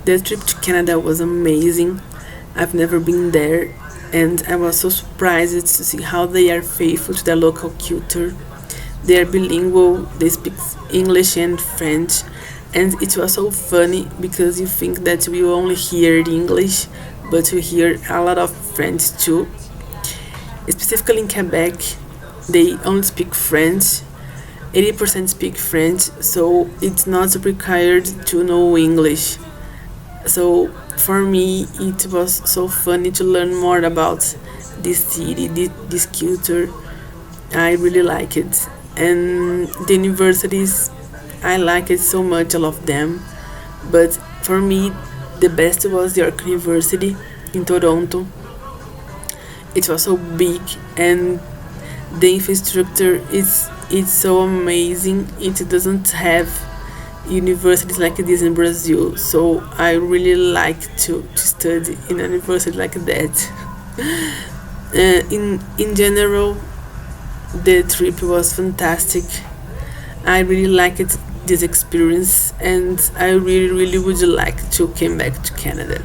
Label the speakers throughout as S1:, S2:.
S1: The trip to Canada was amazing. I've never been there, and I was so surprised to see how they are faithful to their local culture. They are bilingual, they speak English and French, and it was so funny because you think that we only hear the English, but we hear a lot of French too. Specifically in Quebec, they only speak French. 80% speak French, so it's not required to know English. So for me, it was so funny to learn more about this city, this culture. I really like it. And the universities, I like it so much, all of them. But for me, the best was York University in Toronto. It was so big and the infrastructure is so amazing. It doesn't have universities like this in Brazil, so I really like to study in a university like that. In general, the trip was fantastic. I really liked this experience, and I really would like to come back to Canada.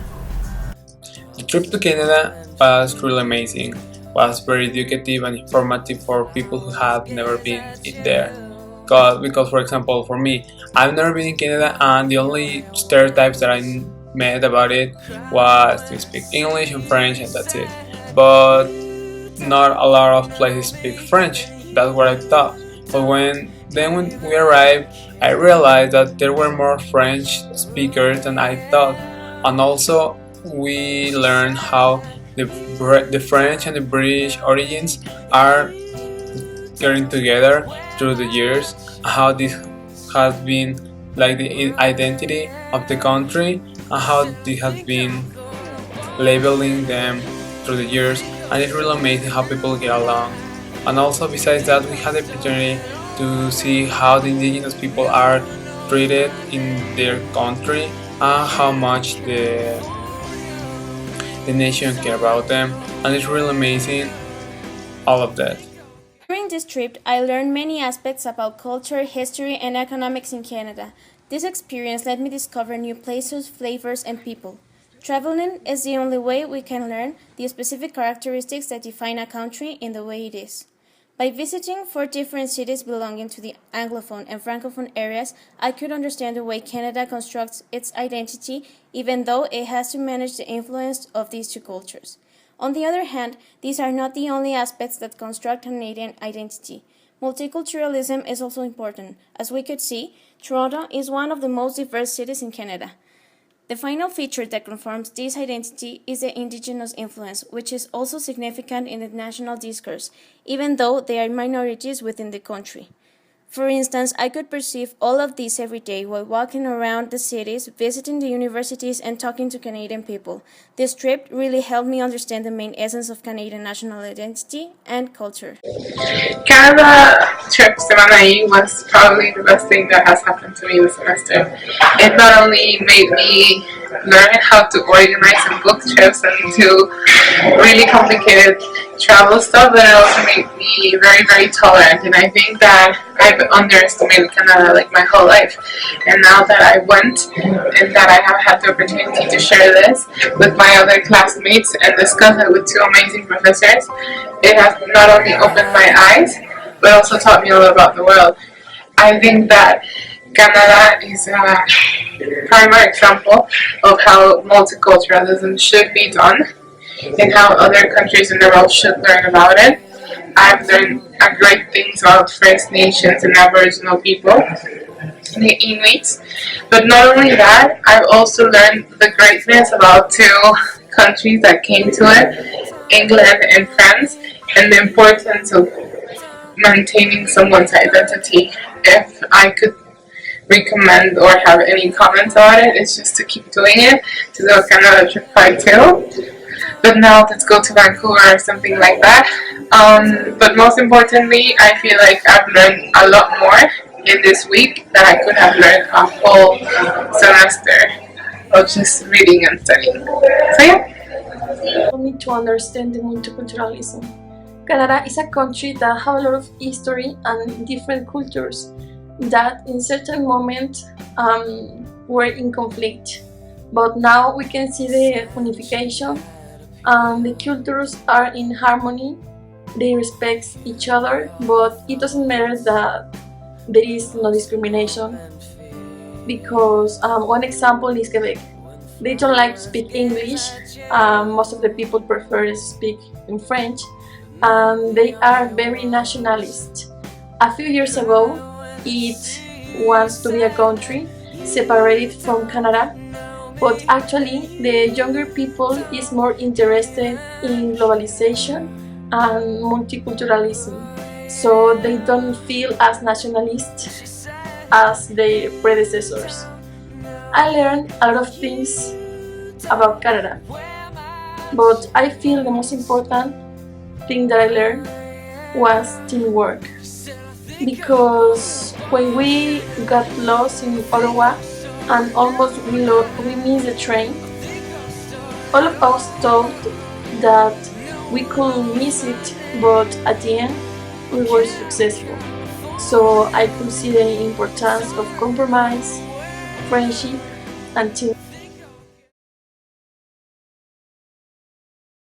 S2: The trip to Canada was really amazing. Was very educative and informative for people who have never been there. Because, for example, for me, I've never been in Canada, and the only stereotypes that I met about it was to speak English and French, and that's it. But not a lot of places speak French. That's what I thought. But when we arrived, I realized that there were more French speakers than I thought, and also we learned how the French and the British origins are getting together through the years, how this has been like the identity of the country, and how this has been labeling them through the years, and it's really amazing how people get along. And also, besides that, we had the opportunity to see how the indigenous people are treated in their country and how much the nation care about them, and it's really amazing, all of that.
S3: During this trip, I learned many aspects about culture, history, and economics in Canada. This experience let me discover new places, flavors, and people. Traveling is the only way we can learn the specific characteristics that define a country in the way it is. By visiting 4 different cities belonging to the Anglophone and Francophone areas, I could understand the way Canada constructs its identity, even though it has to manage the influence of these two cultures. On the other hand, these are not the only aspects that construct Canadian identity. Multiculturalism is also important. As we could see, Toronto is one of the most diverse cities in Canada. The final feature that confirms this identity is the Indigenous influence, which is also significant in the national discourse, even though they are minorities within the country. For instance, I could perceive all of this every day while walking around the cities, visiting the universities, and talking to Canadian people. This trip really helped me understand the main essence of Canadian national identity and culture.
S4: Canada trip Semana-i was probably the best thing that has happened to me this semester. It not only made me learn how to organize and book trips and do really complicated travel stuff, but it also made me very tolerant. And I think that I've underestimated Canada like my whole life. And now that I went and that I have had the opportunity to share this with my other classmates and discuss it with 2 amazing professors, it has not only opened my eyes, but also taught me a lot about the world. I think that Canada is a primary example of how multiculturalism should be done and how other countries in the world should learn about it. I've learned great things about First Nations and Aboriginal people, the Inuits, but not only that, I've also learned the greatness about 2 countries that came to it, England and France, and the importance of maintaining someone's identity. If I could recommend or have any comments about it, it's just to keep doing it, to do a Canada trip part 2. But now let's go to Vancouver or something like that. But most importantly, I feel like I've learned a lot more in this week than I could have learned a whole semester of just reading and studying. So yeah.
S5: For me to understand the multiculturalism. Canada is a country that has a lot of history and different cultures that in certain moment were in conflict. But now we can see the unification and the cultures are in harmony. They respect each other, but it doesn't matter that there is no discrimination because one example is Quebec. They don't like to speak English. Most of the people prefer to speak in French, and they are very nationalist. A few years ago, it wants to be a country separated from Canada, but actually the younger people is more interested in globalization and multiculturalism, so they don't feel as nationalist as their predecessors. I learned a lot of things about Canada, but I feel the most important thing that I learned was teamwork. Because when we got lost in Ottawa and almost we missed the train, all of us thought that we could miss it, but at the end we were successful. So I could see the importance of compromise, friendship, and teamwork.